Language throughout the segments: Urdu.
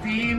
3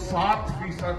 7%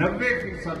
90%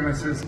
MSS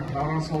1800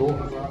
2000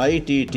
ITT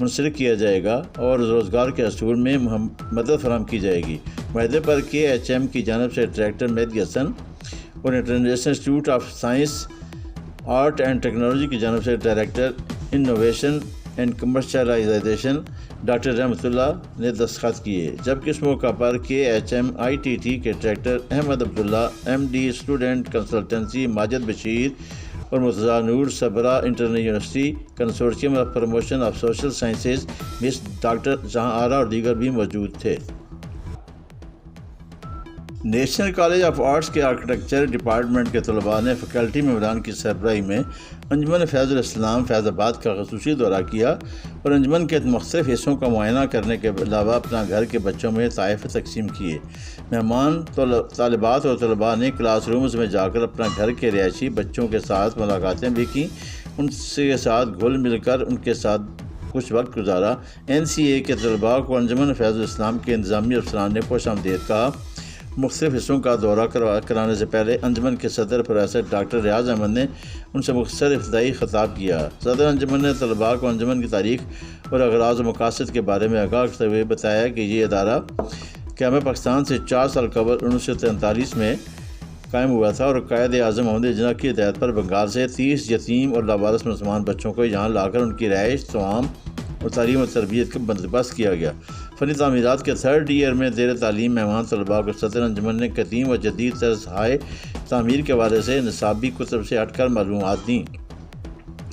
منسلک کیا جائے گا اور روزگار کے حصول میں مدد فراہم کی جائے گی۔ معاہدے پر KHM کی جانب سے ڈائریکٹر مہدی حسن اور international institute of science art and technology کی جانب سے director innovation and commercialisation doctor Rahmatullah نے دستخط کیے، جبکہ اس موقع پر KHM ITT کے director Ahmed Abdullah MD student consultancy Majid Bashir اور Murtaza Noor Sabra international university consortium of promotion of social sciences miss doctor Jahan Ara اور دیگر بھی موجود تھے۔ نیشنل کالج آف آرٹس کے آرکیٹیکچر ڈپارٹمنٹ کے طلباء نے فیکلٹی ممبران کی سربراہی میں انجمن فیض الاسلام فیض آباد کا خصوصی دورہ کیا اور انجمن کے مختلف حصوں کا معائنہ کرنے کے علاوہ اپنا گھر کے بچوں میں تحائف تقسیم کیے۔ مہمان طالبات اور طلباء نے کلاس رومز میں جا کر اپنا گھر کے رہائشی بچوں کے ساتھ ملاقاتیں بھی کیں، ان کے ساتھ گھل مل کر ان کے ساتھ کچھ وقت گزارا۔ NCA کے طلباء کو انجمن فیض الاسلام کے انتظامی افسران نے خوش آمدید کہا۔ مختلف حصوں کا دورہ کرانے سے پہلے انجمن کے صدر پروفیسر ڈاکٹر ریاض احمد نے ان سے مختصر ابتدائی خطاب کیا۔ صدر انجمن نے طلباء کو انجمن کی تاریخ اور اغراض و مقاصد کے بارے میں آگاہ کرتے ہوئے بتایا کہ یہ ادارہ قیام پاکستان سے 4 سال قبل 1943 میں قائم ہوا تھا اور قائد اعظم محمد جناح کی ہدایت پر بنگال سے 30 یتیم اور لاوارث مسلمان بچوں کو یہاں لا کر ان کی رہائش، طعام اور تعلیم و تربیت کا بندوبست کیا گیا۔ فنی تعمیرات کے 3rd ایئر میں زیر تعلیم مہمان طلباء کو صدر انجمن نے قدیم و جدید طرز ہائے تعمیر کے حوالے سے نصابی کتب سے ہٹ کر معلومات دیں،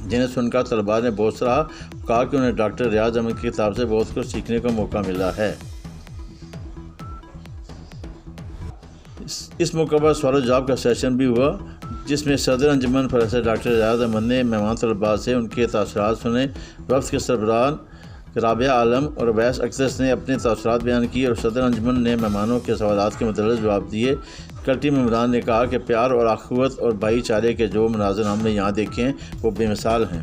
جنہیں سن کر طلباء نے بہت سراہا، کہا کہ انہیں ڈاکٹر ریاض احمد کی کتاب سے بہت کچھ سیکھنے کا موقع ملا ہے۔ اس موقع پر سوال و جواب کا سیشن بھی ہوا، جس میں صدر انجمن پروفیسر ڈاکٹر ریاض احمد نے مہمان طلباء سے ان کے تاثرات سنے۔ وفد کے سربراہ رابعہ عالم اور اویس اکتس نے اپنے تاثرات بیان کیے اور صدر انجمن نے مہمانوں کے سوالات کے متعلق جواب دیے۔ فیکلٹی ممبران نے کہا کہ پیار اور اخوت اور بھائی چارے کے جو مناظر ہم نے یہاں دیکھے ہیں وہ بے مثال ہیں۔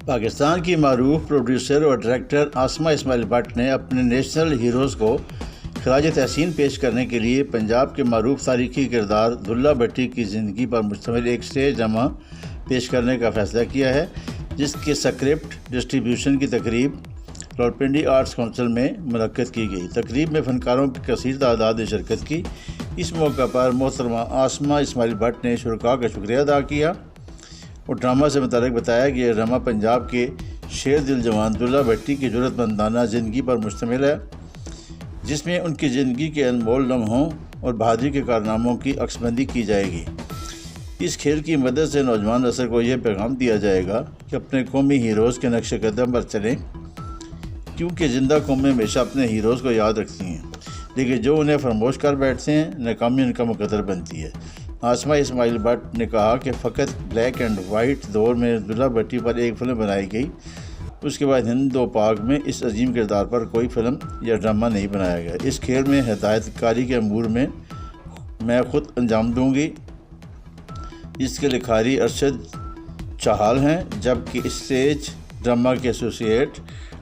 پاکستان کی معروف پروڈیوسر اور ڈائریکٹر آسمہ اسماعیل بٹ نے اپنے نیشنل ہیروز کو خراج تحسین پیش کرنے کے لیے پنجاب کے معروف تاریخی کردار دلہ بھٹی کی زندگی پر مشتمل ایک اسٹیج ڈرامہ پیش کرنے کا فیصلہ کیا ہے، جس کے اسکرپٹ ڈسٹریبیوشن کی تقریب راولپنڈی آرٹس کونسل میں منعقد کی گئی۔ تقریب میں فنکاروں کی کثیر تعداد نے شرکت کی۔ اس موقع پر محترمہ آسمہ اسماعیل بٹ نے شرکاء کا شکریہ ادا کیا اور ڈرامہ سے متعلق بتایا کہ یہ ڈرامہ پنجاب کے شیر دل جوان دلہ بھٹی کی جرأت مندانہ زندگی پر مشتمل ہے، جس میں ان کی زندگی کے انمول لمحوں اور بہادری کے کارناموں کی عکسبندی کی جائے گی۔ اس کھیل کی مدد سے نوجوان نسل کو یہ پیغام دیا جائے گا کہ اپنے قومی ہیروز کے نقش قدم پر چلیں، کیونکہ زندہ قومیں ہمیشہ اپنے ہیروز کو یاد رکھتی ہیں، لیکن جو انہیں فراموش کر بیٹھتے ہیں ناکامی ان کا مقدر بنتی ہے۔ آسمہ اسماعیل بٹ نے کہا کہ فقط بلیک اینڈ وائٹ دور میں دلہ بھٹی پر ایک فلم بنائی گئی، اس کے بعد ہند و پاک میں اس عظیم کردار پر کوئی فلم یا ڈرامہ نہیں بنایا گیا۔ اس کھیل میں ہدایت کاری کے امور میں خود انجام دوں گی، جس کے لکھاری ارشد چاہال ہیں، جبکہ اسٹیج ڈرامہ کے ایسوسیٹ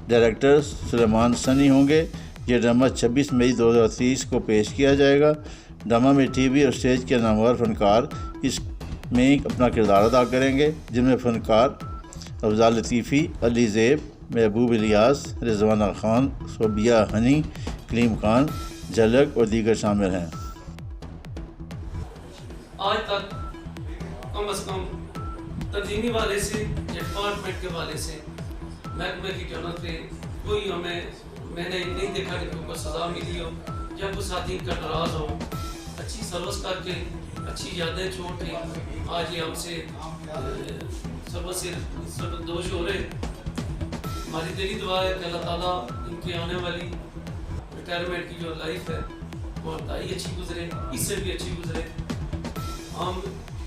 ڈائریکٹر سلیمان سنی ہوں گے۔ یہ ڈرامہ 26 مئی 2030 کو پیش کیا جائے گا۔ ڈرامہ میں ٹی وی اور اسٹیج کے نامور فنکار اس میں اپنا کردار ادا کریں گے، جن میں فنکار افضال لطیفی، علی زیب، محبوب الیاس، رضوانہ خان، صوبیہ ہنی، کلیم خان، جھلک اور دیگر شامل ہیں۔ آج تک کم از کم تنظیمی والے سے یا ڈپارٹمنٹ کے والے سے محکمے کی جانب پہ کوئی میں نے نہیں دیکھا کہ کوئی سزا ملی ہو یا کوئی ساتھی کا ناراض ہو۔ اچھی سروس کر کے اچھی یادیں چھوڑ کے آج یہ ہم سے سبق دوش ہو رہے۔ ہماری دلی دعا ہے کہ اللہ تعالیٰ ان کے آنے والی ریٹائرمنٹ کی جو لائف ہے وہ انتہائی اچھی گزرے، اس سے بھی اچھی گزرے۔ ہم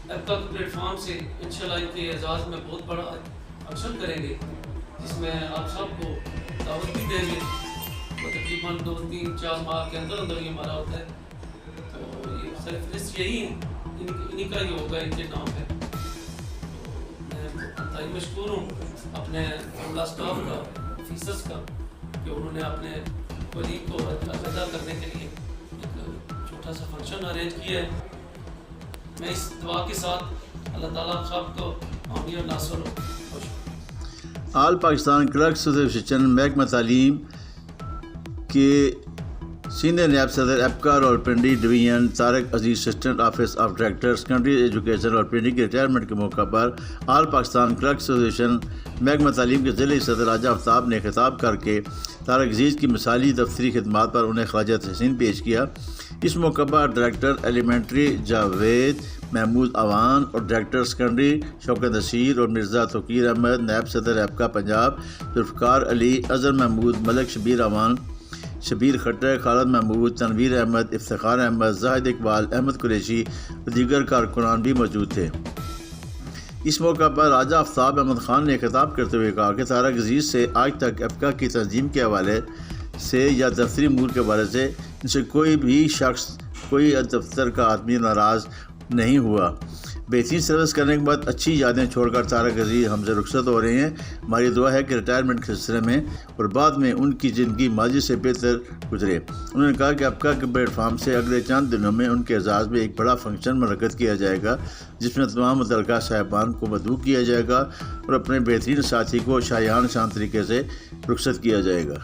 ایپکا پلیٹ فارم سے انشاءاللہ ان کے اعزاز میں بہت بڑا فنکشن کریں گے، جس میں آپ سب کو دعوت بھی دیں گے۔ وہ تقریباً 2-3-4 ماہ کے اندر اندر یہ ہمارا ہوتا ہے، تو یہ سرفرست یہی انہی کا ہی ہوگا ان کے نام پہ۔ میں انتہائی مشکور ہوں اپنے عملہ اسٹاف کا، آفیسرس کا، کہ انہوں نے اپنے کلیگ کو ادا کرنے کے لیے ایک چھوٹا سا فنکشن ارینج کیا ہے۔ میں اس دعا کے ساتھ اللہ تعالیٰ سب کو حامی اور ناصر ہو۔ آل پاکستان کلرکس ایسوسیشن محکمہ تعلیم کے سینئر نائب صدر APCA Rawalpindi division Tariq Aziz assistant office of director secondary education Rawalpindi کے ریٹائرمنٹ کے موقع پر آل پاکستان کلرکس ایسوسیشن محکمہ تعلیم کے ضلعی صدر راجہ آفتاب نے خطاب کر کے طارق عزیز کی مثالی دفتری خدمات پر انہیں خراج تحسین پیش کیا۔ اس موقع پر ڈائریکٹر ایلیمنٹری جاوید محمود اوان اور ڈائریکٹر سیکنڈری شوکت نصیر اور مرزا توقیر احمد، نائب صدر ایپکا پنجاب ذوالفقار علی، اظہر محمود، ملک شبیر اوان، شبیر خٹر، خالد محمود، تنویر احمد، افتخار احمد، زاہد اقبال، احمد قریشی اور دیگر کارکنان بھی موجود تھے۔ اس موقع پر راجہ آفتاب احمد خان نے خطاب کرتے ہوئے کہا کہ طارق عزیز سے آج تک ایپکا کی تنظیم کے حوالے سے یا دفتری امور کے حوالے سے ان سے کوئی بھی شخص، کوئی دفتر کا آدمی ناراض نہیں ہوا۔ بہترین سروس کرنے کے بعد اچھی یادیں چھوڑ کر طارق عزیز ہم سے رخصت ہو رہے ہیں۔ ہماری دعا ہے کہ ریٹائرمنٹ کے سلسلے میں اور بعد میں ان کی زندگی ماضی سے بہتر گزرے۔ انہوں نے کہا کہ ایپکا کے پلیٹ فارم سے اگلے چند دنوں میں ان کے اعزاز میں ایک بڑا فنکشن منعقد کیا جائے گا، جس میں تمام متعلقہ صاحبان کو مدعو کیا جائے گا اور اپنے بہترین ساتھی کو شایان شان طریقے سے رخصت کیا جائے گا۔